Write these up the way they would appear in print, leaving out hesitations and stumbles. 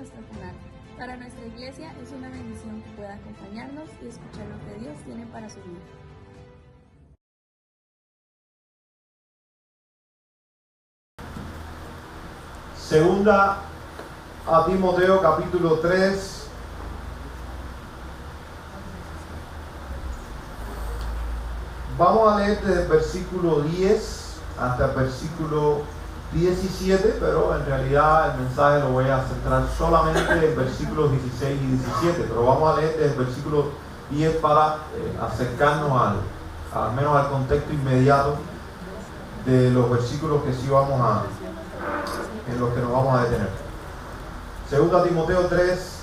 nuestro canal. Para nuestra iglesia es una bendición que pueda acompañarnos y escuchar lo que Dios tiene para su vida. Segunda a Timoteo capítulo 3. Vamos a leer desde el versículo 10 hasta el versículo 17, pero en realidad el mensaje lo voy a centrar solamente en versículos 16 y 17, pero vamos a leer desde el versículo 10 para acercarnos al menos al contexto inmediato de los versículos que sí en los que nos vamos a detener. Segunda Timoteo 3,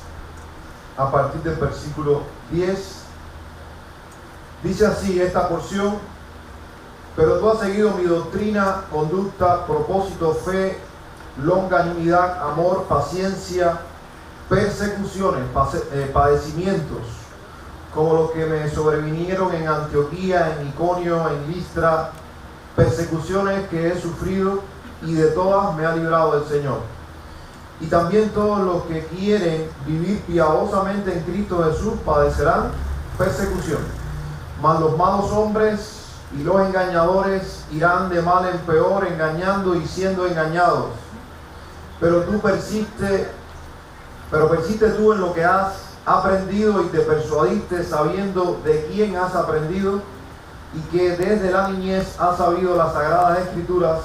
a partir del versículo 10, dice así esta porción: pero tú has seguido mi doctrina, conducta, propósito, fe, longanimidad, amor, paciencia, persecuciones, padecimientos, como los que me sobrevinieron en Antioquía, en Iconio, en Listra, persecuciones que he sufrido, y de todas me ha librado el Señor. Y también todos los que quieren vivir piadosamente en Cristo Jesús padecerán persecución. Mas los malos hombres y los engañadores irán de mal en peor, engañando y siendo engañados. Pero persiste tú en lo que has aprendido y te persuadiste, sabiendo de quién has aprendido, y que desde la niñez has sabido las sagradas escrituras,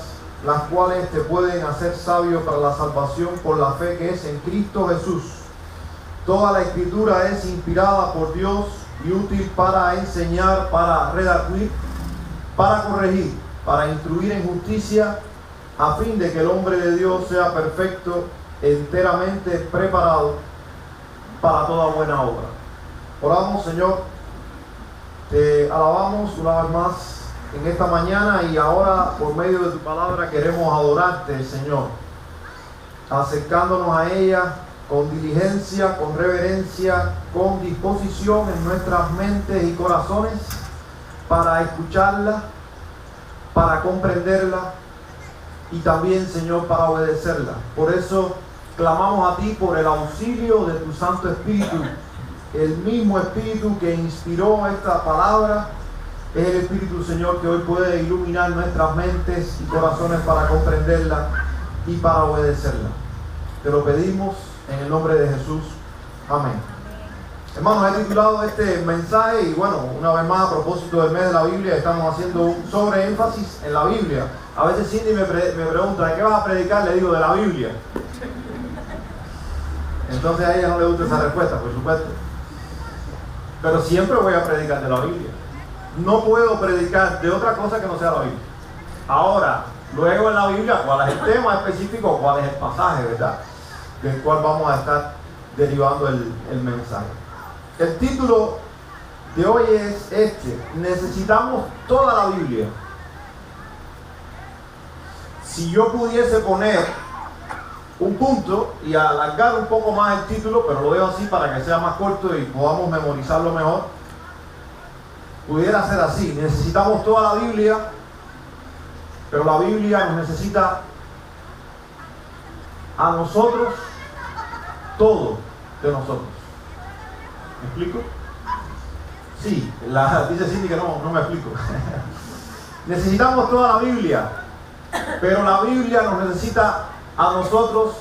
las cuales te pueden hacer sabio para la salvación por la fe que es en Cristo Jesús. Toda la escritura es inspirada por Dios y útil para enseñar, para redarguir, para corregir, para instruir en justicia, a fin de que el hombre de Dios sea perfecto, enteramente preparado para toda buena obra. Oramos. Señor, te alabamos una vez más en esta mañana, y ahora por medio de tu palabra queremos adorarte, Señor, acercándonos a ella con diligencia, con reverencia, con disposición en nuestras mentes y corazones para escucharla, para comprenderla y también, Señor, para obedecerla. Por eso clamamos a ti por el auxilio de tu Santo Espíritu. El mismo Espíritu que inspiró esta palabra es el Espíritu, Señor, que hoy puede iluminar nuestras mentes y corazones para comprenderla y para obedecerla. Te lo pedimos en el nombre de Jesús. Amén. Hermanos, he titulado este mensaje, y bueno, una vez más, a propósito del mes de la Biblia, estamos haciendo un sobreénfasis en la Biblia. A veces Cindy me pregunta: ¿de qué vas a predicar? Le digo: de la Biblia. Entonces a ella no le gusta esa respuesta, por supuesto. Pero siempre voy a predicar de la Biblia. No puedo predicar de otra cosa que no sea la Biblia. Ahora, luego en la Biblia, ¿cuál es el tema específico? ¿Cuál es el pasaje, verdad?, del cual vamos a estar derivando el mensaje. El título de hoy es este: necesitamos toda la Biblia. Si yo pudiese poner un punto y alargar un poco más el título, pero lo dejo así para que sea más corto y podamos memorizarlo mejor, pudiera ser así: necesitamos toda la Biblia, pero la Biblia nos necesita a nosotros, todo de nosotros. ¿Me explico? Sí, dice Cindy que no me explico. Necesitamos toda la Biblia, pero la Biblia nos necesita a nosotros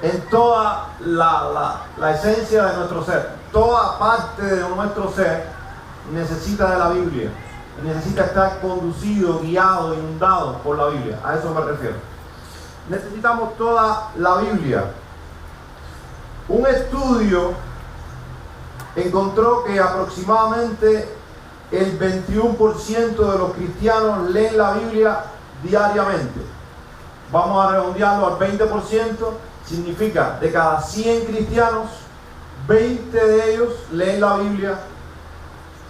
en toda la esencia de nuestro ser. Toda parte de nuestro ser necesita de la Biblia, necesita estar conducido, guiado, inundado por la Biblia. A eso me refiero. Necesitamos toda la Biblia. Un estudio encontró que aproximadamente el 21% de los cristianos leen la Biblia diariamente. Vamos a redondearlo al 20%, significa de cada 100 cristianos, 20 de ellos leen la Biblia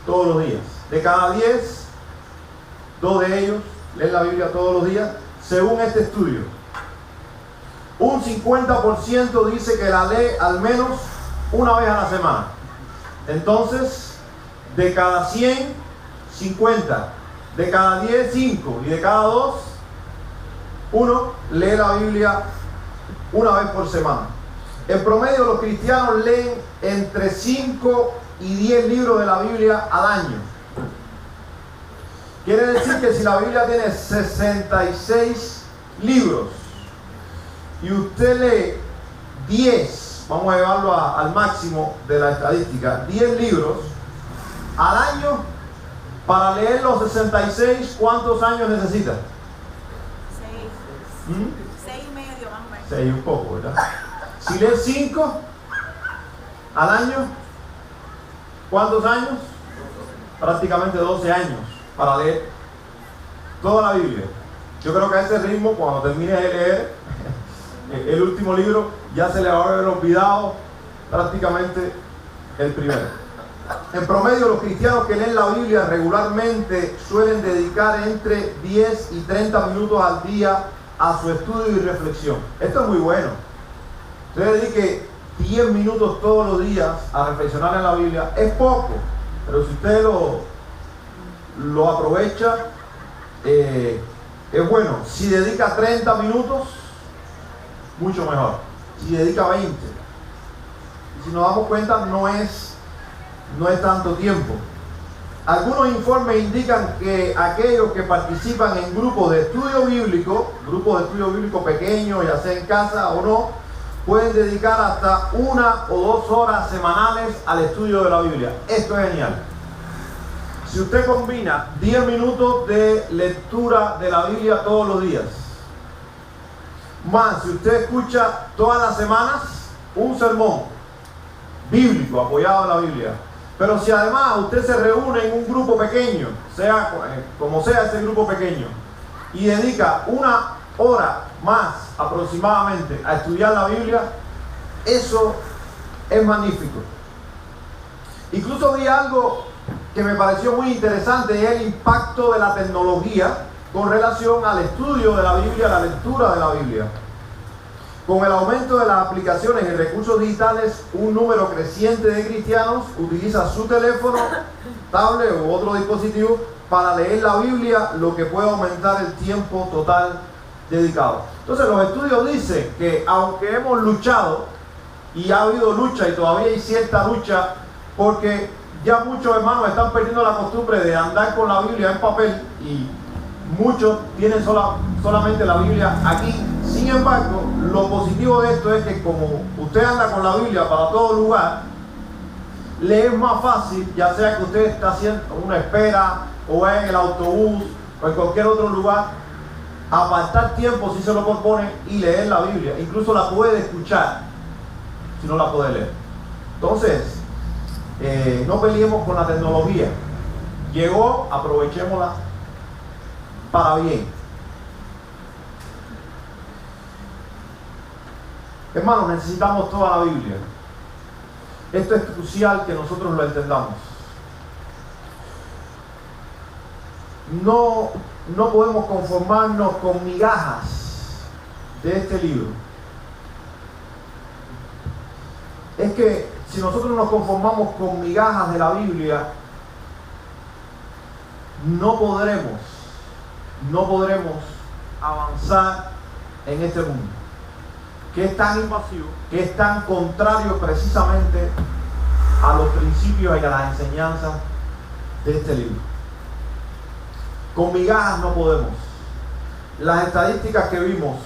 todos los días. De cada 10, 2 de ellos leen la Biblia todos los días, según este estudio. Un 50% dice que la lee al menos una vez a la semana. Entonces, de cada 100, 50. De cada 10, 5. Y de cada 2, 1 lee la Biblia una vez por semana. En promedio, los cristianos leen entre 5 y 10 libros de la Biblia al año. Quiere decir que si la Biblia tiene 66 libros y usted lee 10, vamos a llevarlo al máximo de la estadística, 10 libros al año, para leer los 66, ¿cuántos años necesita? 6 y medio, más o menos. 6 un poco, ¿verdad? Si lee 5 al año, ¿cuántos años? Prácticamente 12 años para leer toda la Biblia. Yo creo que a ese ritmo, cuando termine de leer el último libro, ya se le va a haber olvidado prácticamente el primero. En promedio, los cristianos que leen la Biblia regularmente suelen dedicar entre 10 y 30 minutos al día a su estudio y reflexión. Esto es muy bueno. Usted dedique 10 minutos todos los días a reflexionar en la Biblia. Es poco, pero si usted lo aprovecha, es bueno. Si dedica 30 minutos, mucho mejor. Si dedica 20. Y si nos damos cuenta, no es tanto tiempo. Algunos informes indican que aquellos que participan en grupos de estudio bíblico pequeños, ya sea en casa o no, pueden dedicar hasta 1 o 2 horas semanales al estudio de la Biblia. Esto es genial. Si usted combina 10 minutos de lectura de la Biblia todos los días, más si usted escucha todas las semanas un sermón bíblico apoyado en la Biblia, pero si además usted se reúne en un grupo pequeño, sea como sea ese grupo pequeño, y dedica 1 hora más aproximadamente a estudiar la Biblia, eso es magnífico. Incluso vi algo que me pareció muy interesante, y es el impacto de la tecnología con relación al estudio de la Biblia, a la lectura de la Biblia. Con el aumento de las aplicaciones y recursos digitales, un número creciente de cristianos utiliza su teléfono, tablet u otro dispositivo para leer la Biblia, lo que puede aumentar el tiempo total dedicado. Entonces, los estudios dicen que aunque hemos luchado, y ha habido lucha y todavía hay cierta lucha, porque ya muchos hermanos están perdiendo la costumbre de andar con la Biblia en papel y muchos tienen solamente la Biblia aquí. Sin embargo, lo positivo de esto es que como usted anda con la Biblia para todo lugar, le es más fácil, ya sea que usted está haciendo una espera o en el autobús o en cualquier otro lugar, apartar tiempo si se lo propone y leer la Biblia. Incluso la puede escuchar si no la puede leer. Entonces, no peleemos con la tecnología. Llegó, aprovechémosla para bien. Hermanos, necesitamos toda la Biblia. Esto es crucial que nosotros lo entendamos. No podemos conformarnos con migajas de este libro. Es que si nosotros nos conformamos con migajas de la Biblia, no podremos avanzar en este mundo, que es tan invasivo, que es tan contrario precisamente a los principios y a las enseñanzas de este libro. Con migajas no podemos. Las estadísticas que vimos,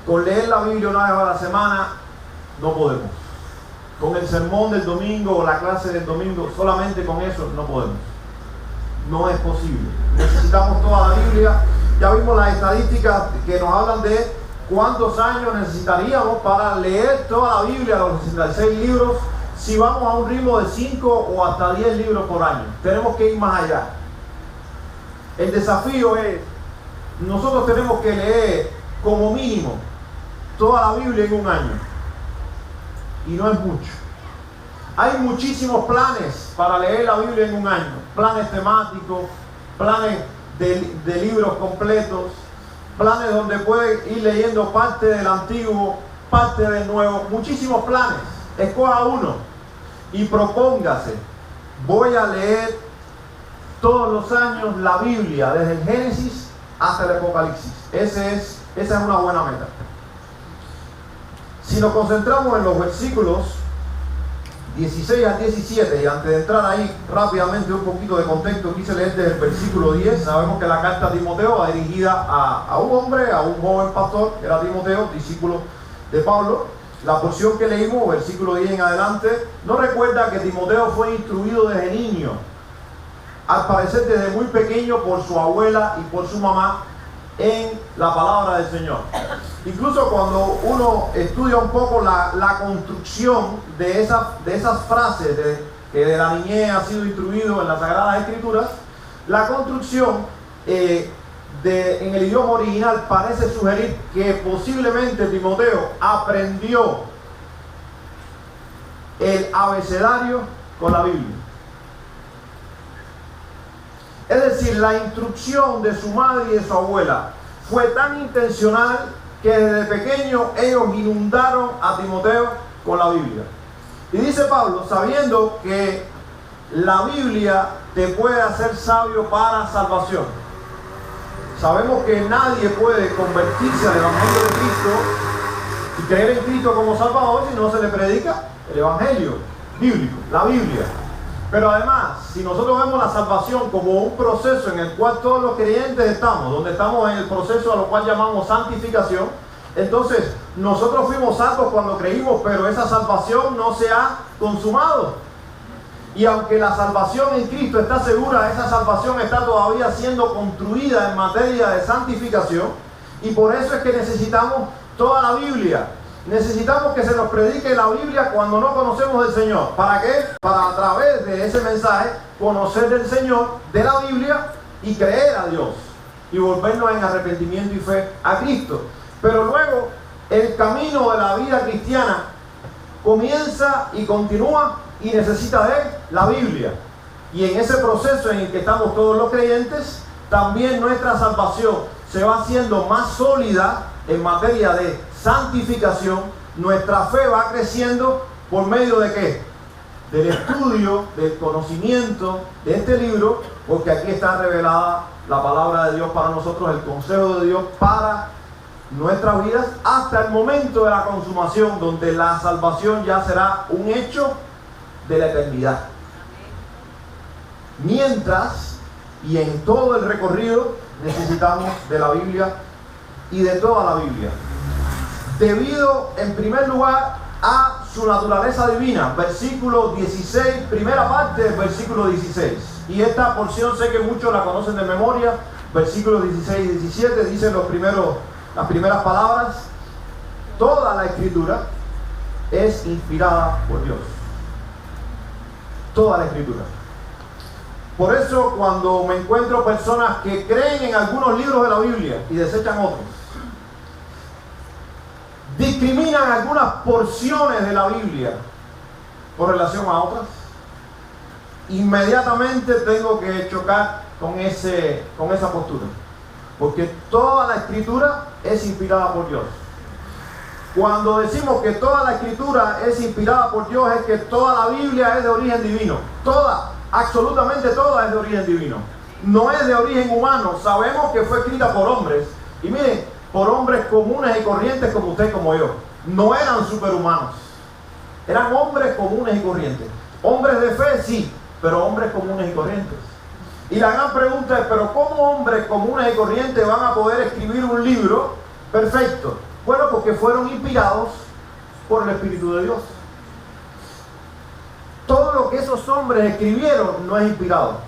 con leer la Biblia 1 vez a la semana, no podemos. Con el sermón del domingo o la clase del domingo, solamente con eso no podemos. No es posible. Necesitamos toda la Biblia. Ya vimos las estadísticas que nos hablan de cuántos años necesitaríamos para leer toda la Biblia, los 66 libros, si vamos a un ritmo de 5 o hasta 10 libros por año. Tenemos que ir más allá. El desafío es, nosotros tenemos que leer como mínimo toda la Biblia en un año. Y no es mucho. Hay muchísimos planes para leer la Biblia en un año. Planes temáticos, planes de libros completos, planes donde puede ir leyendo parte del Antiguo, parte del Nuevo. Muchísimos planes. Escoja uno y propóngase. Voy a leer todos los años la Biblia, desde el Génesis hasta el Apocalipsis. Esa es una buena meta. Si nos concentramos en los versículos 16 al 17, y antes de entrar ahí rápidamente un poquito de contexto, quise leer desde el versículo 10. Sabemos que la carta a Timoteo va dirigida a un hombre, a un joven pastor, que era Timoteo, discípulo de Pablo. La porción que leímos, versículo 10 en adelante, nos recuerda que Timoteo fue instruido desde niño, al parecer desde muy pequeño, por su abuela y por su mamá, en la palabra del Señor. Incluso cuando uno estudia un poco la construcción de esas frases que de la niñez ha sido instruido en las Sagradas Escrituras, la construcción en el idioma original parece sugerir que posiblemente Timoteo aprendió el abecedario con la Biblia. Es decir, la instrucción de su madre y de su abuela fue tan intencional que desde pequeño ellos inundaron a Timoteo con la Biblia. Y dice Pablo, sabiendo que la Biblia te puede hacer sabio para salvación. Sabemos que nadie puede convertirse al Evangelio de Cristo y creer en Cristo como Salvador si no se le predica el Evangelio bíblico, la Biblia. Pero además, si nosotros vemos la salvación como un proceso en el cual todos los creyentes estamos, donde estamos en el proceso a lo cual llamamos santificación, entonces nosotros fuimos salvos cuando creímos, pero esa salvación no se ha consumado. Y aunque la salvación en Cristo está segura, esa salvación está todavía siendo construida en materia de santificación, y por eso es que necesitamos toda la Biblia. Necesitamos que se nos predique la Biblia cuando no conocemos del Señor. ¿Para qué? Para a través de ese mensaje conocer del Señor, de la Biblia, y creer a Dios y volvernos en arrepentimiento y fe a Cristo. Pero luego el camino de la vida cristiana comienza y continúa y necesita de la Biblia. Y en ese proceso en el que estamos todos los creyentes, también nuestra salvación se va haciendo más sólida en materia de santificación. Nuestra fe va creciendo por medio de ¿qué? Del estudio, del conocimiento de este libro, porque aquí está revelada la palabra de Dios para nosotros, el consejo de Dios para nuestras vidas, hasta el momento de la consumación, donde la salvación ya será un hecho de la eternidad. Mientras y en todo el recorrido necesitamos de la Biblia y de toda la Biblia, debido en primer lugar a su naturaleza divina. Versículo 16, primera parte del versículo 16, y esta porción sé que muchos la conocen de memoria. Versículos 16 y 17 dicen las primeras palabras: toda la Escritura es inspirada por Dios. Toda la Escritura. Por eso cuando me encuentro personas que creen en algunos libros de la Biblia y desechan otros, discriminan algunas porciones de la Biblia con relación a otras, inmediatamente tengo que chocar con esa postura, porque toda la Escritura es inspirada por Dios. Cuando decimos que toda la Escritura es inspirada por Dios, es que toda la Biblia es de origen divino. Toda, absolutamente toda es de origen divino. No es de origen humano. Sabemos que fue escrita por hombres. Y miren, por hombres comunes y corrientes como usted y como yo. No eran superhumanos. Eran hombres comunes y corrientes. Hombres de fe, sí, pero hombres comunes y corrientes. Y la gran pregunta es, ¿pero cómo hombres comunes y corrientes van a poder escribir un libro perfecto? Bueno, porque fueron inspirados por el Espíritu de Dios. Todo lo que esos hombres escribieron no es inspirado.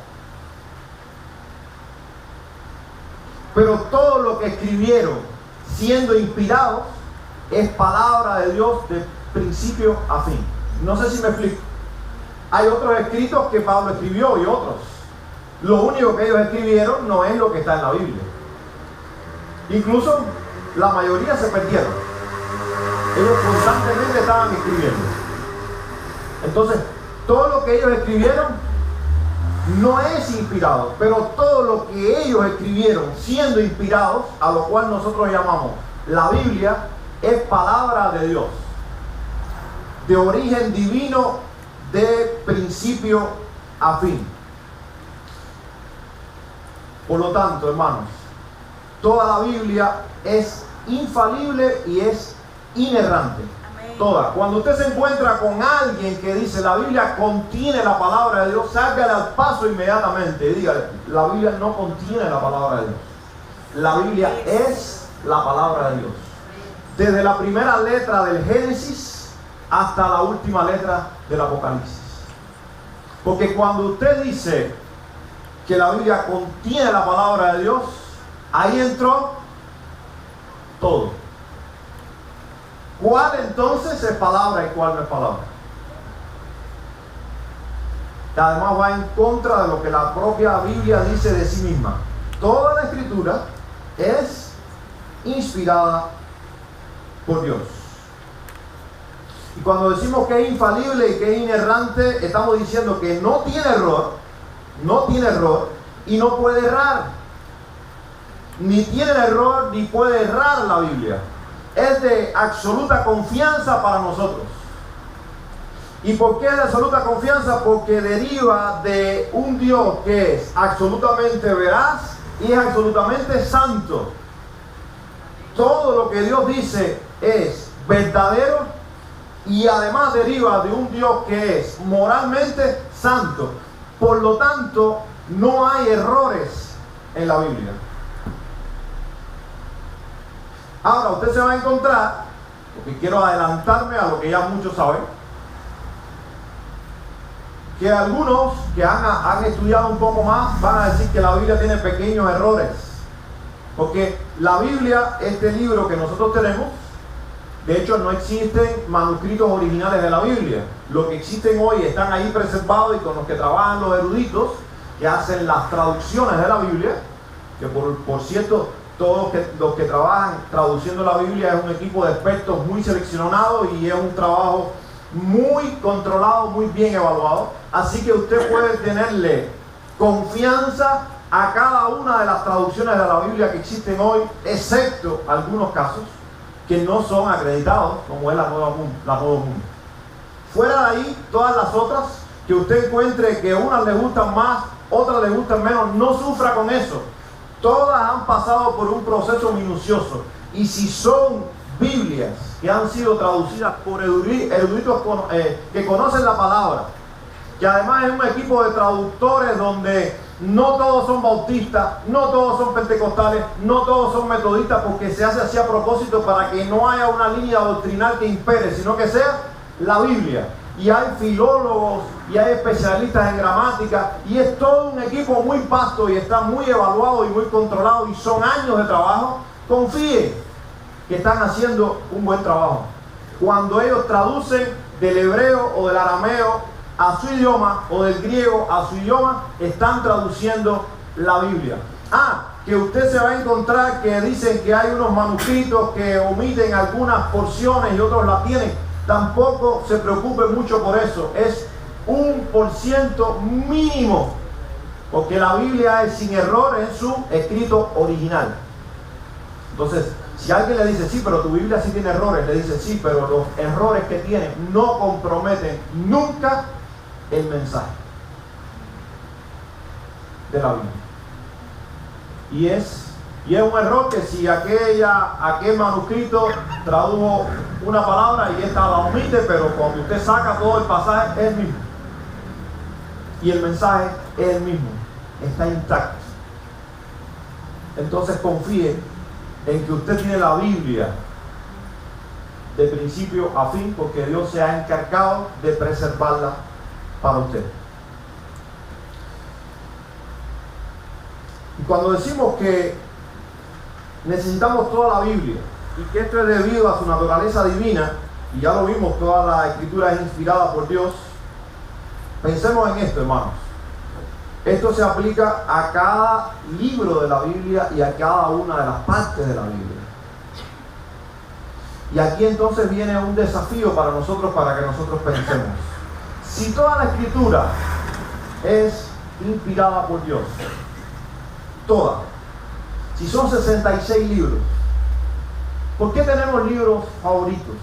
Pero todo lo que escribieron siendo inspirados es palabra de Dios de principio a fin. No sé si me explico. Hay otros escritos que Pablo escribió y otros. Lo único que ellos escribieron no es lo que está en la Biblia. Incluso la mayoría se perdieron. Ellos constantemente estaban escribiendo. Entonces, todo lo que ellos escribieron no es inspirado, pero todo lo que ellos escribieron siendo inspirados, a lo cual nosotros llamamos la Biblia, es palabra de Dios, de origen divino, de principio a fin. Por lo tanto, hermanos, toda la Biblia es infalible y es inerrante. Toda. Cuando usted se encuentra con alguien que dice la Biblia contiene la palabra de Dios, sálgale al paso inmediatamente y dígale, la Biblia no contiene la palabra de Dios. La Biblia es la palabra de Dios. Desde la primera letra del Génesis hasta la última letra del Apocalipsis. Porque cuando usted dice que la Biblia contiene la palabra de Dios, ahí entró todo. ¿Cuál entonces es palabra y cuál no es palabra? Que además va en contra de lo que la propia Biblia dice de sí misma. Toda la Escritura es inspirada por Dios. Y cuando decimos que es infalible y que es inerrante, estamos diciendo que no tiene error y no puede errar. Ni tiene error ni puede errar la Biblia. Es de absoluta confianza para nosotros. ¿Y por qué es de absoluta confianza? Porque deriva de un Dios que es absolutamente veraz y es absolutamente santo. Todo lo que Dios dice es verdadero y además deriva de un Dios que es moralmente santo. Por lo tanto, no hay errores en la Biblia. Ahora usted se va a encontrar, porque quiero adelantarme a lo que ya muchos saben, que algunos que han estudiado un poco más van a decir que la Biblia tiene pequeños errores. Porque la Biblia, este libro que nosotros tenemos, de hecho no existen manuscritos originales de la Biblia. Los que existen hoy están ahí preservados y con los que trabajan los eruditos que hacen las traducciones de la Biblia, que por cierto, todos los que trabajan traduciendo la Biblia es un equipo de expertos muy seleccionado y es un trabajo muy controlado, muy bien evaluado. Así que usted puede tenerle confianza a cada una de las traducciones de la Biblia que existen hoy, excepto algunos casos que no son acreditados, como es la Nuevo Mundo. Fuera de ahí, todas las otras que usted encuentre que unas le gustan más, otras le gustan menos, no sufra con eso. Todas han pasado por un proceso minucioso. Y si son Biblias que han sido traducidas por eruditos que conocen la palabra, que además es un equipo de traductores donde no todos son bautistas, no todos son pentecostales, no todos son metodistas, porque se hace así a propósito para que no haya una línea doctrinal que impere, sino que sea la Biblia. Y hay filólogos y hay especialistas en gramática y es todo un equipo muy vasto y está muy evaluado y muy controlado y son años de trabajo. Confíe que están haciendo un buen trabajo. Cuando ellos traducen del hebreo o del arameo a su idioma o del griego a su idioma, están traduciendo la Biblia. Que usted se va a encontrar que dicen que hay unos manuscritos que omiten algunas porciones y otros las tienen. Tampoco se preocupe mucho por eso. Es 1% mínimo, porque la Biblia es sin error en su escrito original. Entonces, si alguien le dice, sí, pero tu Biblia sí tiene errores, le dice, sí, pero los errores que tiene no comprometen nunca el mensaje de la Biblia. Y es un error que si aquel manuscrito tradujo una palabra y esta la omite, pero cuando usted saca todo el pasaje es el mismo. Y el mensaje es el mismo, está intacto. Entonces confíe en que usted tiene la Biblia de principio a fin, porque Dios se ha encargado de preservarla para usted. Y cuando decimos que necesitamos toda la Biblia y que esto es debido a su naturaleza divina, y ya lo vimos, toda la escritura es inspirada por Dios, pensemos en esto, hermanos. Esto se aplica a cada libro de la Biblia y a cada una de las partes de la Biblia. Y aquí entonces viene un desafío para nosotros, para que nosotros pensemos. Si toda la escritura es inspirada por Dios, toda, si son 66 libros, ¿por qué tenemos libros favoritos?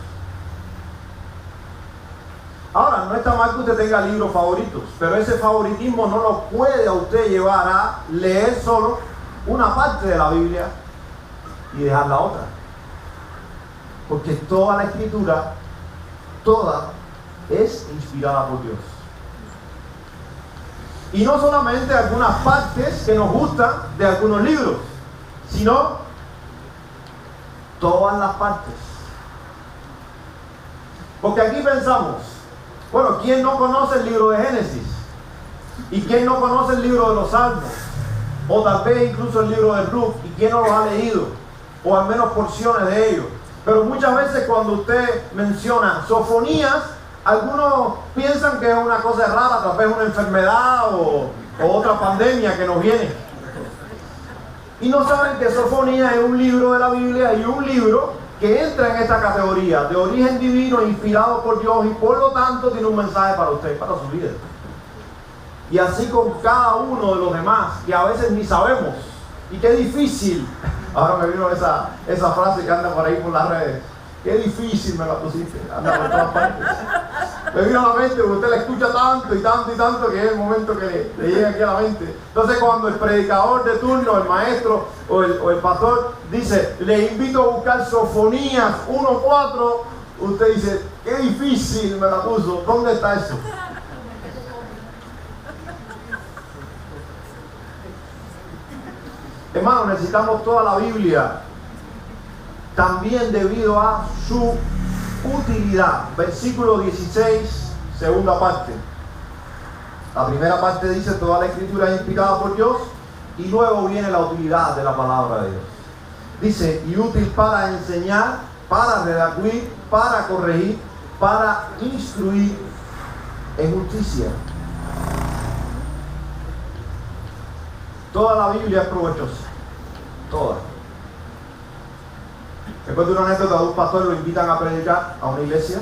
Ahora, no está mal que usted tenga libros favoritos, pero ese favoritismo no lo puede a usted llevar a leer solo una parte de la Biblia y dejar la otra. Porque toda la escritura toda es inspirada por Dios. Y no solamente algunas partes que nos gustan de algunos libros, sino todas las partes. Porque aquí pensamos, bueno, ¿quién no conoce el libro de Génesis? ¿Y quién no conoce el libro de los Salmos? O tal vez incluso el libro de Ruth, ¿y quién no los ha leído? O al menos porciones de ellos. Pero muchas veces cuando usted menciona sofonías, algunos piensan que es una cosa rara, tal vez una enfermedad o otra pandemia que nos viene. Y no saben que sofonía es un libro de la Biblia y un libro que entra en esta categoría de origen divino, inspirado por Dios, y por lo tanto tiene un mensaje para usted, para su vida. Y así con cada uno de los demás, que a veces ni sabemos. Y qué difícil. Ahora me vino esa frase que anda por ahí por las redes. Qué difícil me la pusiste. Anda por todas partes. Me vino a la mente, porque usted la escucha tanto y tanto y tanto que es el momento que le llega aquí a la mente. Entonces cuando el predicador de turno, el maestro o el pastor dice, le invito a buscar Sofonías 1:4, usted dice, qué difícil me la puso. ¿Dónde está eso? Hermano, necesitamos toda la Biblia, también debido a su utilidad. Versículo 16, segunda parte. La primera parte dice, toda la escritura es inspirada por Dios, y luego viene la utilidad de la palabra de Dios. Dice, y útil para enseñar, para redarguir, para corregir, para instruir en justicia. Toda la Biblia es provechosa. Toda. Después de una anécdota de un pastor, lo invitan a predicar a una iglesia.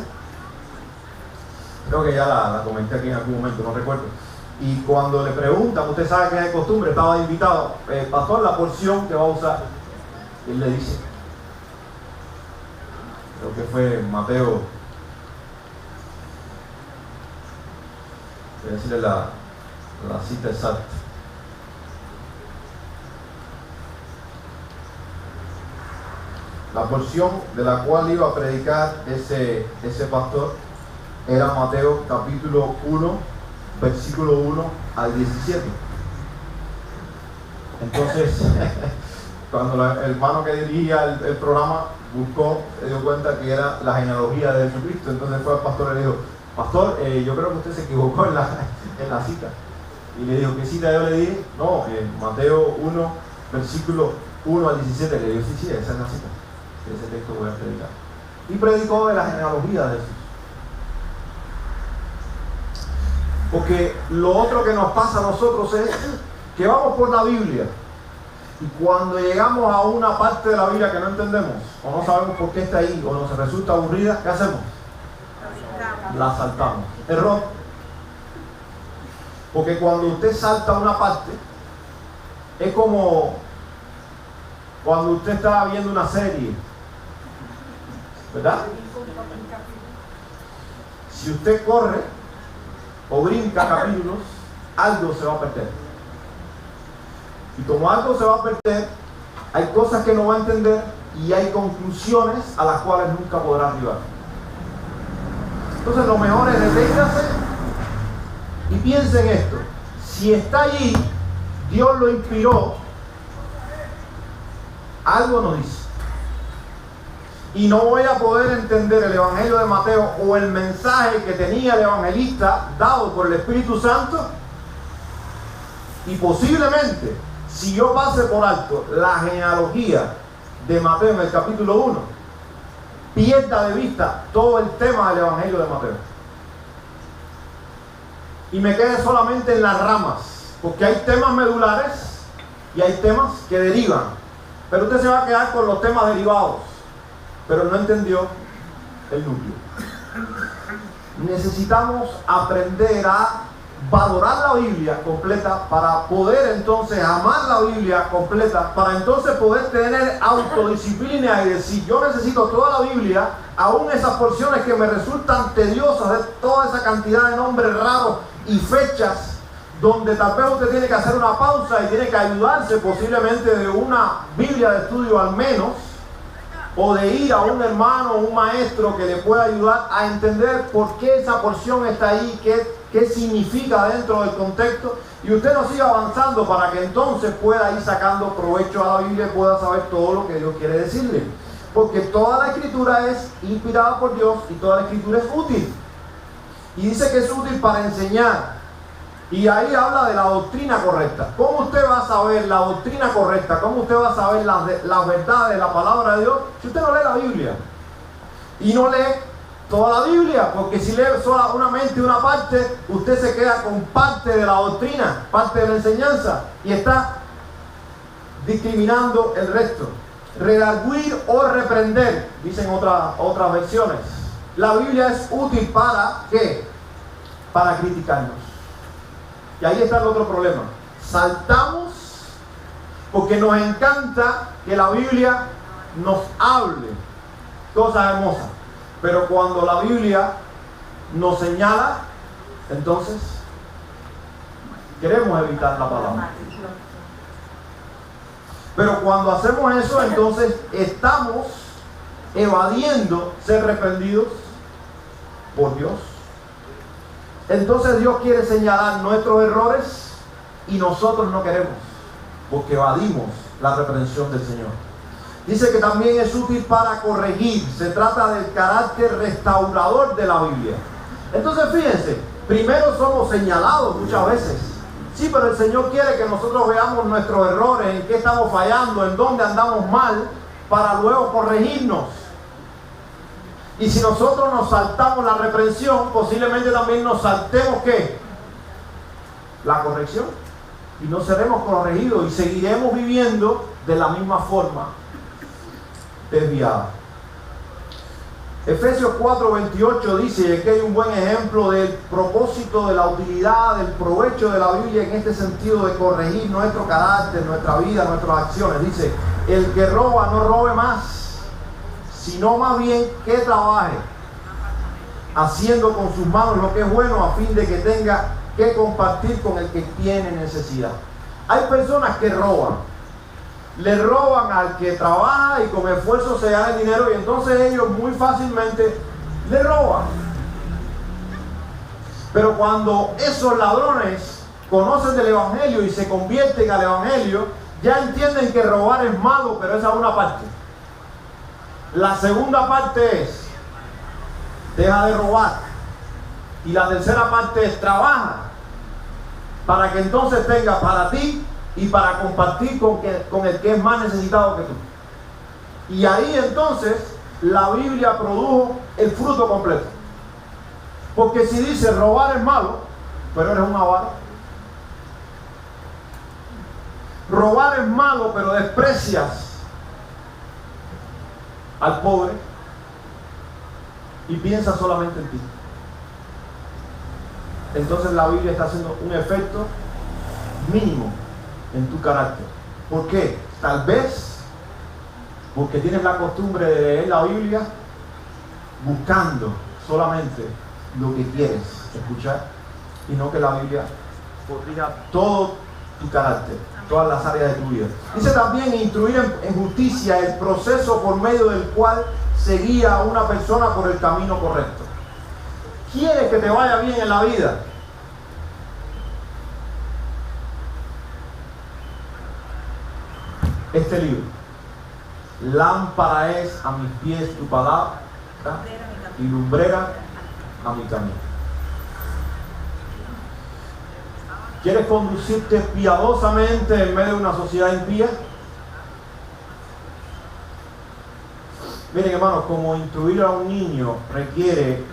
Creo que ya la comenté aquí en algún momento, no recuerdo. Y cuando le preguntan, usted sabe que es de costumbre, estaba invitado, pastor, la porción que va a usar. Y él le dice, creo que fue Mateo, voy a decirle la cita exacta. La porción de la cual iba a predicar ese pastor era Mateo capítulo 1, versículo 1 al 17. Entonces, cuando el hermano que dirigía el programa buscó, se dio cuenta que era la genealogía de Jesucristo. Entonces fue al pastor y le dijo, pastor, yo creo que usted se equivocó en la cita. Y le dijo, ¿qué cita yo le dije? No, Mateo 1, versículo 1 al 17. Le dijo, sí, esa es la cita. Ese texto voy a predicar. Y predicó de la genealogía de Jesús. Porque lo otro que nos pasa a nosotros es que vamos por la Biblia y cuando llegamos a una parte de la Biblia que no entendemos o no sabemos por qué está ahí o nos resulta aburrida, ¿qué hacemos? La saltamos. Error. Porque cuando usted salta una parte, es como cuando usted está viendo una serie, ¿verdad? Si usted corre o brinca capítulos, algo se va a perder. Y como algo se va a perder, hay cosas que no va a entender y hay conclusiones a las cuales nunca podrá arribar. Entonces lo mejor es deténgase y piense en esto. Si está allí, Dios lo inspiró, algo nos dice. Y no voy a poder entender el Evangelio de Mateo o el mensaje que tenía el evangelista dado por el Espíritu Santo. Y posiblemente, si yo pase por alto la genealogía de Mateo en el capítulo 1, pierda de vista todo el tema del Evangelio de Mateo. Y me quede solamente en las ramas, porque hay temas medulares y hay temas que derivan. Pero usted se va a quedar con los temas derivados, pero no entendió el núcleo. Necesitamos aprender a valorar la Biblia completa para poder entonces amar la Biblia completa, para entonces poder tener autodisciplina y decir, yo necesito toda la Biblia, aún esas porciones que me resultan tediosas, de toda esa cantidad de nombres raros y fechas, donde tal vez usted tiene que hacer una pausa y tiene que ayudarse posiblemente de una Biblia de estudio al menos, o de ir a un hermano o un maestro que le pueda ayudar a entender por qué esa porción está ahí, qué significa dentro del contexto, y usted no siga avanzando para que entonces pueda ir sacando provecho a la Biblia y pueda saber todo lo que Dios quiere decirle. Porque toda la escritura es inspirada por Dios y toda la escritura es útil. Y dice que es útil para enseñar. Y ahí habla de la doctrina correcta. ¿Cómo usted va a saber la doctrina correcta? ¿Cómo usted va a saber las verdades de la palabra de Dios si usted no lee la Biblia? Y no lee toda la Biblia, porque si lee solamente una parte, usted se queda con parte de la doctrina, parte de la enseñanza, y está discriminando el resto. Redarguir o reprender, dicen otras versiones. La Biblia es útil para ¿qué? Para criticarnos. Y ahí está el otro problema. Saltamos porque nos encanta que la Biblia nos hable cosas hermosas. Pero cuando la Biblia nos señala, entonces queremos evitar la palabra. Pero cuando hacemos eso, entonces estamos evadiendo ser reprendidos por Dios. Entonces Dios quiere señalar nuestros errores y nosotros no queremos, porque evadimos la reprensión del Señor. Dice que también es útil para corregir. Se trata del carácter restaurador de la Biblia. Entonces fíjense, primero somos señalados muchas veces. Sí, pero el Señor quiere que nosotros veamos nuestros errores, en qué estamos fallando, en dónde andamos mal, para luego corregirnos. Y si nosotros nos saltamos la reprensión, posiblemente también nos saltemos ¿qué? La corrección. Y no seremos corregidos y seguiremos viviendo de la misma forma desviada. Efesios 4:28 dice que hay un buen ejemplo del propósito, de la utilidad, del provecho de la Biblia en este sentido de corregir nuestro carácter, nuestra vida, nuestras acciones. Dice, el que roba no robe más, sino más bien que trabaje, haciendo con sus manos lo que es bueno, a fin de que tenga que compartir con el que tiene necesidad. Hay personas que roban, le roban al que trabaja y con esfuerzo se gana el dinero, y entonces ellos muy fácilmente le roban. Pero cuando esos ladrones conocen del Evangelio y se convierten al Evangelio, ya entienden que robar es malo, pero esa es una parte. La segunda parte es, deja de robar. Y la tercera parte es, trabaja, para que entonces tenga para ti y para compartir con el que es más necesitado que tú. Y ahí entonces la Biblia produjo el fruto completo. Porque si dice robar es malo, pero eres un avaro. Robar es malo, pero desprecias al pobre y piensas solamente en ti. Entonces la Biblia está haciendo un efecto mínimo en tu carácter. ¿Por qué? Tal vez porque tienes la costumbre de leer la Biblia buscando solamente lo que quieres escuchar, y no que la Biblia corrija todo tu carácter, todas las áreas de tu vida. Dice también instruir en justicia, el proceso por medio del cual se guía a una persona por el camino correcto. ¿Quieres que te vaya bien en la vida? Este libro, lámpara es a mis pies tu palabra y lumbrera a mi camino. ¿Quieres conducirte piadosamente en medio de una sociedad impía? Miren, hermanos, como instruir a un niño requiere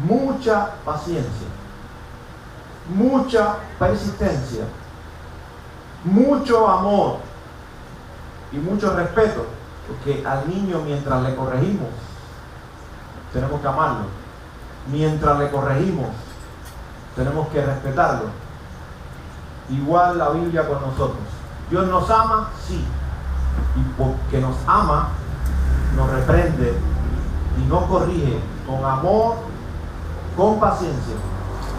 mucha paciencia, mucha persistencia, mucho amor y mucho respeto, porque al niño, mientras le corregimos, tenemos que amarlo. Mientras le corregimos, tenemos que respetarlo. Igual la Biblia con nosotros. Dios nos ama, sí, y porque nos ama, nos reprende y nos corrige con amor, con paciencia.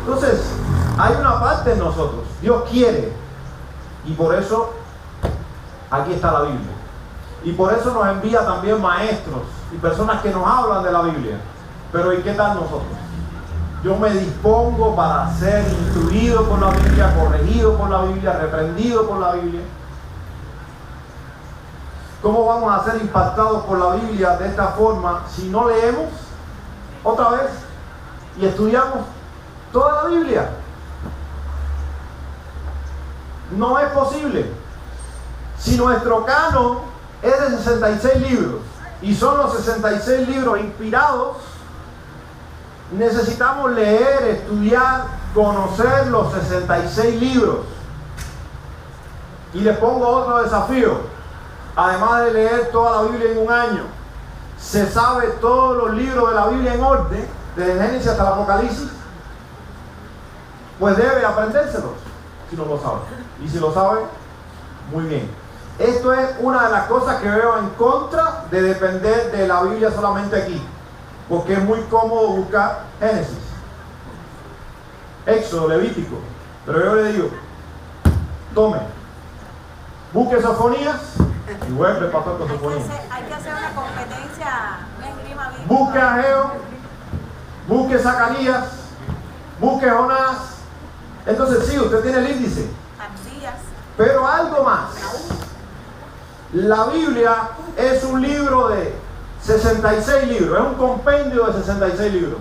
Entonces, hay una parte en nosotros, Dios quiere, y por eso aquí está la Biblia. Y por eso nos envía también maestros y personas que nos hablan de la Biblia. Pero ¿y qué tal nosotros? Yo me dispongo para ser instruido por la Biblia, corregido por la Biblia, reprendido por la Biblia. ¿Cómo vamos a ser impactados por la Biblia de esta forma si no leemos otra vez y estudiamos toda la Biblia? No es posible. Si nuestro canon es de 66 libros y son los 66 libros inspirados, necesitamos leer, estudiar, conocer los 66 libros. Y les pongo otro desafío. Además de leer toda la Biblia en un año, se sabe todos los libros de la Biblia en orden, desde Génesis hasta el Apocalipsis, pues debe aprendérselos, si no lo sabe. Y si lo sabe, muy bien. Esto es una de las cosas que veo en contra de depender de la Biblia solamente aquí, porque es muy cómodo buscar Génesis, Éxodo, Levítico. Pero yo le digo, tome, busque Sofonías y vuelve el pastor con Sofonías. Hay que hacer una competencia, una esgrima bíblica. Busque Ageo, busque Zacarías, busque Jonás. Entonces sí, usted tiene el índice. Abdías. Pero algo más. La Biblia es un libro de 66 libros, es un compendio de 66 libros.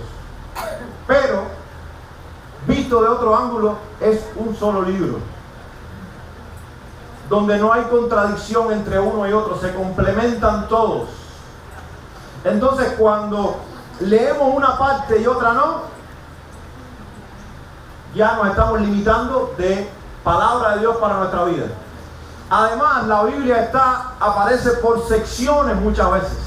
Pero, visto de otro ángulo, es un solo libro, donde no hay contradicción entre uno y otro, se complementan todos. Entonces, cuando leemos una parte y otra no, ya nos estamos limitando de palabra de Dios para nuestra vida. Además, la Biblia aparece por secciones muchas veces.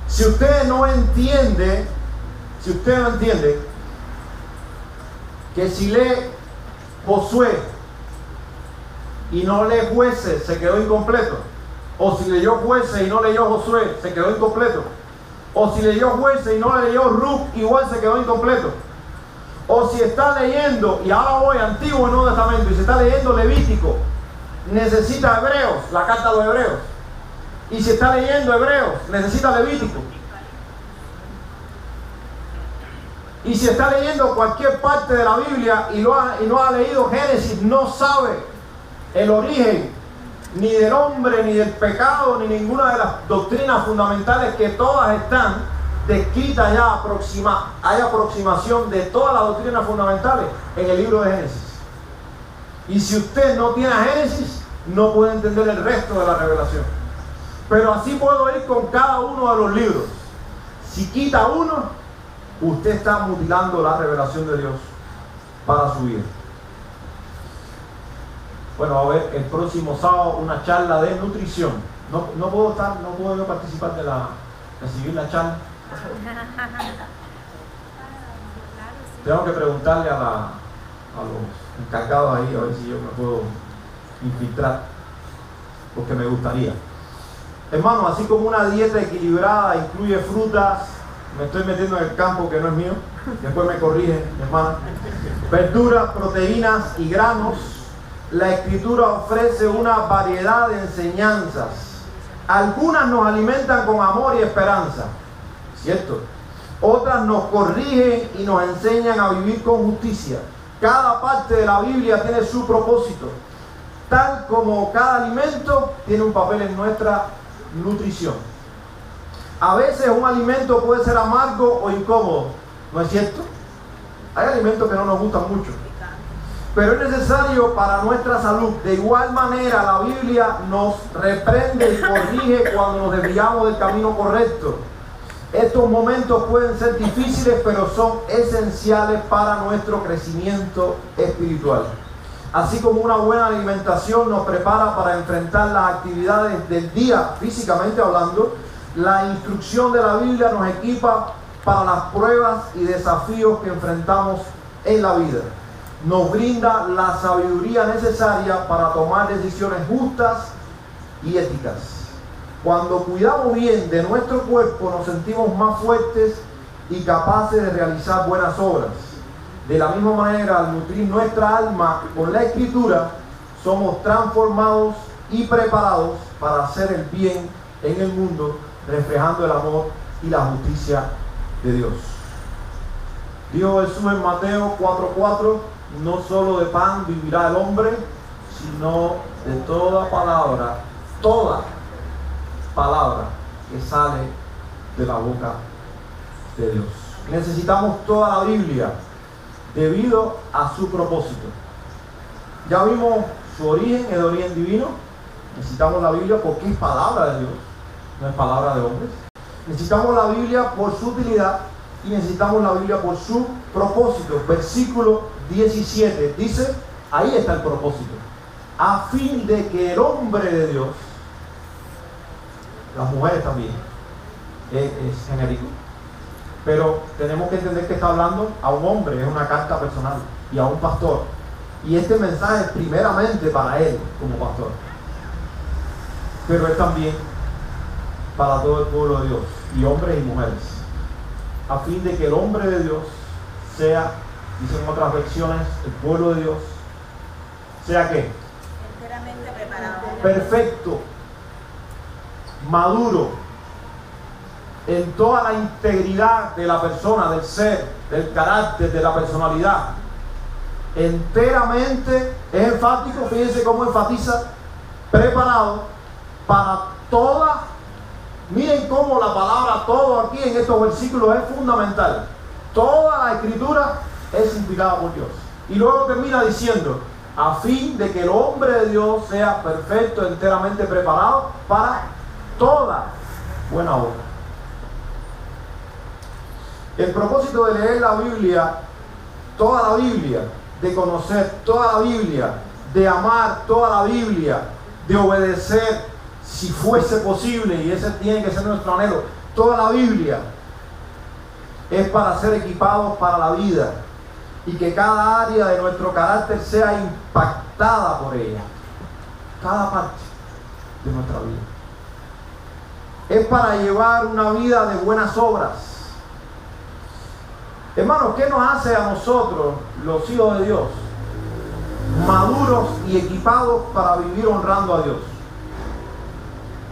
Si usted no entiende que si lee Josué y no lee Jueces, se quedó incompleto. O si leyó Jueces y no leyó Josué, se quedó incompleto. O si leyó Jueces y no leyó Ruth, igual se quedó incompleto. O si está leyendo, y ahora voy Antiguo y Nuevo Testamento, y si está leyendo Levítico, necesita Hebreos, la carta a los Hebreos. Y si está leyendo Hebreos, necesita Levítico. Y si está leyendo cualquier parte de la Biblia y no ha leído Génesis, no sabe el origen ni del hombre, ni del pecado, ni ninguna de las doctrinas fundamentales, que todas están descritas ya. Hay aproximación de todas las doctrinas fundamentales en el libro de Génesis. Y si usted no tiene Génesis, no puede entender el resto de la revelación. Pero así puedo ir con cada uno de los libros. Si quita uno, usted está mutilando la revelación de Dios para su vida. Bueno, va a haber el próximo sábado una charla de nutrición. No puedo yo participar de recibir la charla. Tengo que preguntarle a los encargados ahí a ver si yo me puedo infiltrar, porque me gustaría. Hermano, así como una dieta equilibrada incluye frutas, me estoy metiendo en el campo que no es mío, después me corrigen, hermana, verduras, proteínas y granos, la Escritura ofrece una variedad de enseñanzas. Algunas nos alimentan con amor y esperanza, ¿cierto? Otras nos corrigen y nos enseñan a vivir con justicia. Cada parte de la Biblia tiene su propósito, tal como cada alimento tiene un papel en nuestra nutrición. A veces un alimento puede ser amargo o incómodo, ¿no es cierto? Hay alimentos que no nos gustan mucho, pero es necesario para nuestra salud. De igual manera, la Biblia nos reprende y corrige cuando nos desviamos del camino correcto. Estos momentos pueden ser difíciles, pero son esenciales para nuestro crecimiento espiritual. Así como una buena alimentación nos prepara para enfrentar las actividades del día, físicamente hablando, la instrucción de la Biblia nos equipa para las pruebas y desafíos que enfrentamos en la vida. Nos brinda la sabiduría necesaria para tomar decisiones justas y éticas. Cuando cuidamos bien de nuestro cuerpo, nos sentimos más fuertes y capaces de realizar buenas obras. De la misma manera, al nutrir nuestra alma con la Escritura, somos transformados y preparados para hacer el bien en el mundo, reflejando el amor y la justicia de Dios. Dijo Jesús en Mateo 4:4, no solo de pan vivirá el hombre, sino de toda palabra que sale de la boca de Dios. Necesitamos toda la Biblia debido a su propósito. Ya vimos su origen, es de origen divino. Necesitamos la Biblia porque es palabra de Dios, no es palabra de hombres. Necesitamos la Biblia por su utilidad y necesitamos la Biblia por su propósito. Versículo 17 dice, ahí está el propósito, a fin de que el hombre de Dios, las mujeres también, es genérico, pero tenemos que entender que está hablando a un hombre, es una carta personal, y a un pastor, y este mensaje es primeramente para él como pastor, pero es también para todo el pueblo de Dios, y hombres y mujeres, a fin de que el hombre de Dios sea, dicen otras versiones, el pueblo de Dios sea ¿qué? Enteramente preparado. Perfecto, maduro en toda la integridad de la persona, del ser, del carácter, de la personalidad, enteramente, es enfático, fíjense cómo enfatiza, preparado para toda. Miren cómo la palabra todo aquí en estos versículos es fundamental. Toda la escritura es inspirada por Dios. Y luego termina diciendo, a fin de que el hombre de Dios sea perfecto, enteramente preparado para toda buena obra. El propósito de leer la Biblia, toda la Biblia, de conocer toda la Biblia, de amar toda la Biblia, de obedecer si fuese posible, y ese tiene que ser nuestro anhelo, toda la Biblia es para ser equipados para la vida y que cada área de nuestro carácter sea impactada por ella, cada parte de nuestra vida. Es para llevar una vida de buenas obras. Hermanos, ¿qué nos hace a nosotros, los hijos de Dios, maduros y equipados para vivir honrando a Dios?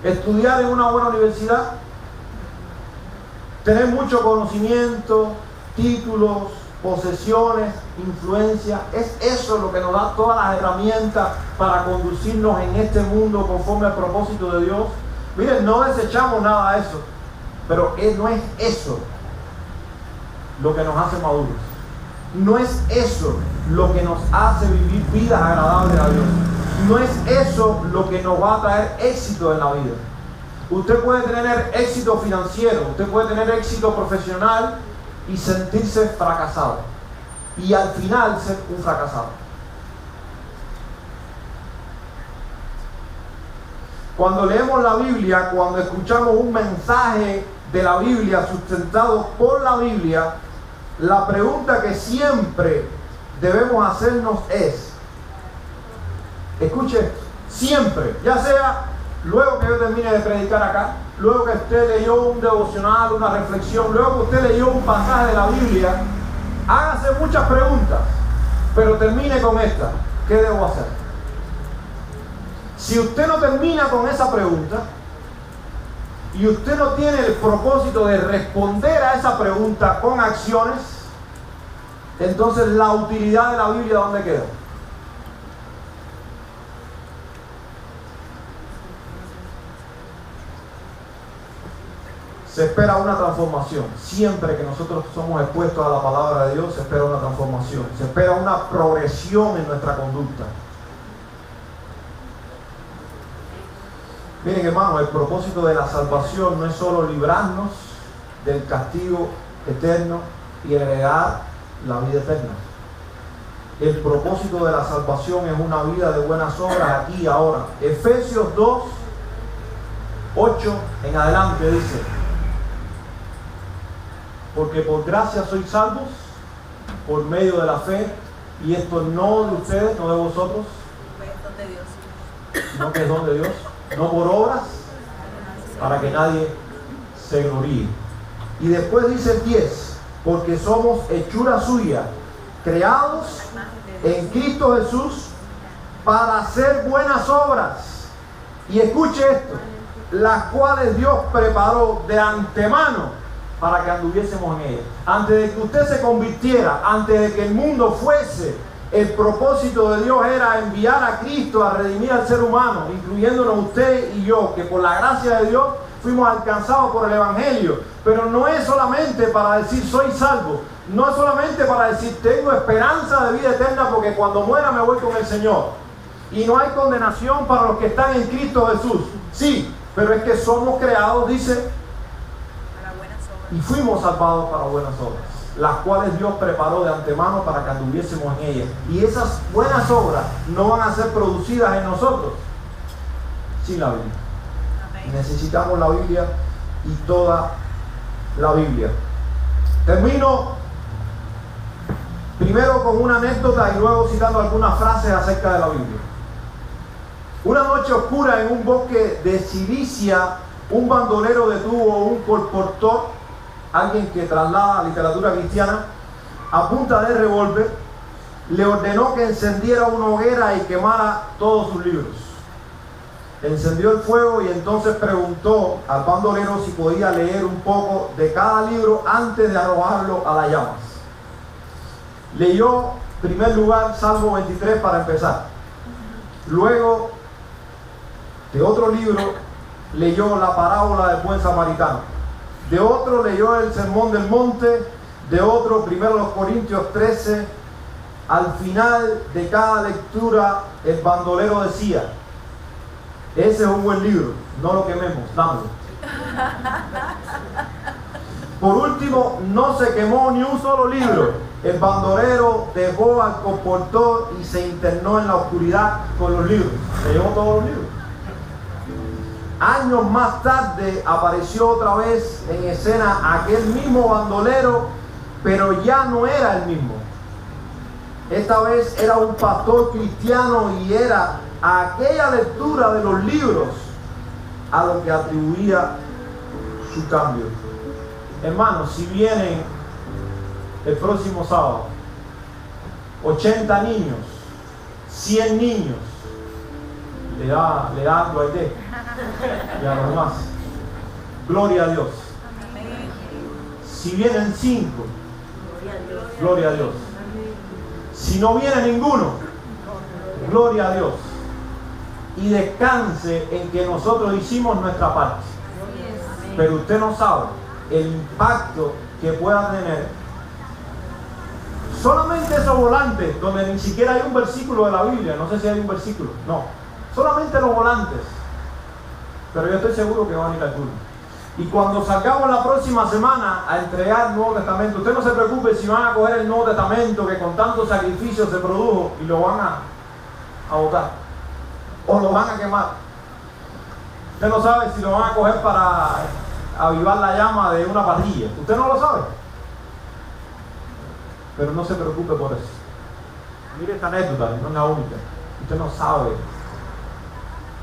Estudiar en una buena universidad, tener mucho conocimiento, títulos, posesiones, influencia, es eso lo que nos da todas las herramientas para conducirnos en este mundo conforme al propósito de Dios. Miren, no desechamos nada de eso, pero no es eso lo que nos hace maduros. No es eso lo que nos hace vivir vidas agradables a Dios. No es eso lo que nos va a traer éxito en la vida. Usted puede tener éxito financiero, usted puede tener éxito profesional y sentirse fracasado. Y al final ser un fracasado. Cuando leemos la Biblia, cuando escuchamos un mensaje de la Biblia sustentado por la Biblia, la pregunta que siempre debemos hacernos es, escuche, siempre, ya sea luego que yo termine de predicar acá, luego que usted leyó un devocional, una reflexión, luego que usted leyó un pasaje de la Biblia, hágase muchas preguntas, pero termine con esta: ¿qué debo hacer? Si usted no termina con esa pregunta y usted no tiene el propósito de responder a esa pregunta con acciones, entonces la utilidad de la Biblia, ¿dónde queda? Se espera una transformación. Siempre que nosotros somos expuestos a la palabra de Dios, se espera una transformación. Se espera una progresión en nuestra conducta. Miren, hermanos, el propósito de la salvación no es solo librarnos del castigo eterno y heredar la vida eterna. El propósito de la salvación es una vida de buenas obras aquí y ahora. Efesios 2, 8 en adelante dice: porque por gracia sois salvos por medio de la fe, y esto no de ustedes, no de vosotros, sino que es don de Dios, no por obras, para que nadie se gloríe. Y después dice el 10, porque somos hechura suya, creados en Cristo Jesús para hacer buenas obras, Y escuche esto, las cuales Dios preparó de antemano para que anduviésemos en ellas. Antes de que usted se convirtiera, antes de que el mundo fuese, el propósito de Dios era enviar a Cristo a redimir al ser humano, incluyéndonos usted y yo, que por la gracia de Dios fuimos alcanzados por el Evangelio. Pero no es solamente para decir soy salvo, no es solamente para decir tengo esperanza de vida eterna porque cuando muera me voy con el Señor. Y no hay condenación para los que están en Cristo Jesús. Sí, pero es que somos creados, dice, Para buenas obras. y fuimos salvados para buenas obras, las cuales Dios preparó de antemano para que anduviésemos en ellas. Y esas buenas obras no van a ser producidas en nosotros sin la Biblia. Amén. Necesitamos la Biblia y toda la Biblia. Termino primero con una anécdota y luego citando algunas frases acerca de la Biblia. Una noche oscura en un bosque de Cilicia, un bandolero detuvo a un colportor, alguien que traslada literatura cristiana, a punta de revólver, le ordenó que encendiera una hoguera y quemara todos sus libros. Encendió el fuego y entonces preguntó al bandolero si podía leer un poco de cada libro antes de arrojarlo a las llamas. Leyó, en primer lugar, Salmo 23 para empezar. Luego, de otro libro, leyó la parábola del buen samaritano. De otro leyó el Sermón del Monte. De otro, primero los Corintios 13. Al final de cada lectura, el bandolero decía: ese es un buen libro, no lo quememos, dámelo. Por último, no se quemó ni un solo libro. El bandolero dejó al colportor y se internó en la oscuridad con los libros. Se llevó todos los libros. Años más tarde apareció otra vez en escena aquel mismo bandolero, pero ya no era el mismo. Esta vez era un pastor cristiano y era aquella lectura de los libros a lo que atribuía su cambio. Hermanos, si vienen el próximo sábado 80 niños, 100 niños, le da algo a usted y a los demás, gloria a Dios. Amén. Si vienen 5, gloria a Dios. Si no viene ninguno, gloria a Dios. Y descanse en que nosotros hicimos nuestra parte. Pero usted no sabe el impacto que pueda tener solamente esos volantes donde ni siquiera hay un versículo de la Biblia. No sé si hay un versículo, no, solamente los volantes, pero yo estoy seguro que van a ir al turno. Y cuando salgamos la próxima semana a entregar el Nuevo Testamento, usted no se preocupe si van a coger el Nuevo Testamento que con tanto sacrificio se produjo y lo van a botar o lo van a quemar. Usted no sabe si lo van a coger para avivar la llama de una parrilla. Usted no lo sabe. Pero no se preocupe por eso. Mire esta anécdota, no es la única. Usted no sabe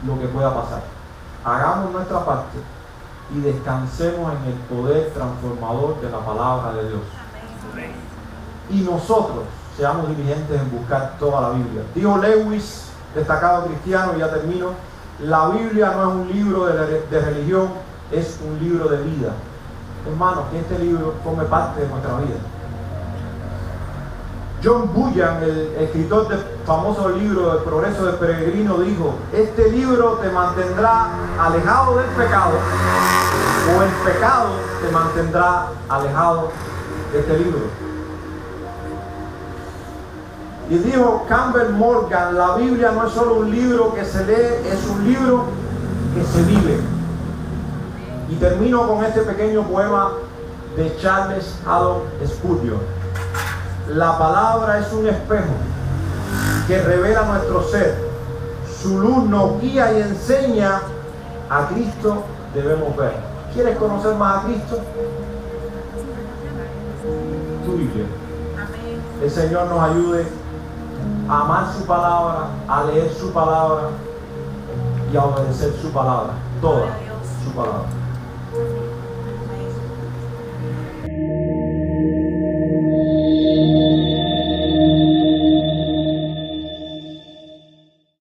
lo que pueda pasar. Hagamos nuestra parte y descansemos en el poder transformador de la palabra de Dios. Amén. Y nosotros seamos diligentes en buscar toda la Biblia. Dijo Lewis, destacado cristiano, y ya termino: la Biblia no es un libro de religión, es un libro de vida. Hermanos, que este libro forme parte de nuestra vida. John Bunyan, el escritor del famoso libro El progreso del peregrino, dijo: este libro te mantendrá alejado del pecado, o el pecado te mantendrá alejado de este libro. Y dijo Campbell Morgan: la Biblia no es solo un libro que se lee, es un libro que se vive. Y termino con este pequeño poema de Charles Haddon Spurgeon: la palabra es un espejo que revela nuestro ser. Su luz nos guía y enseña. A Cristo debemos ver. ¿Quieres conocer más a Cristo? Tu Biblia. Amén. El Señor nos ayude a amar su palabra, a leer su palabra y a obedecer su palabra, toda su palabra.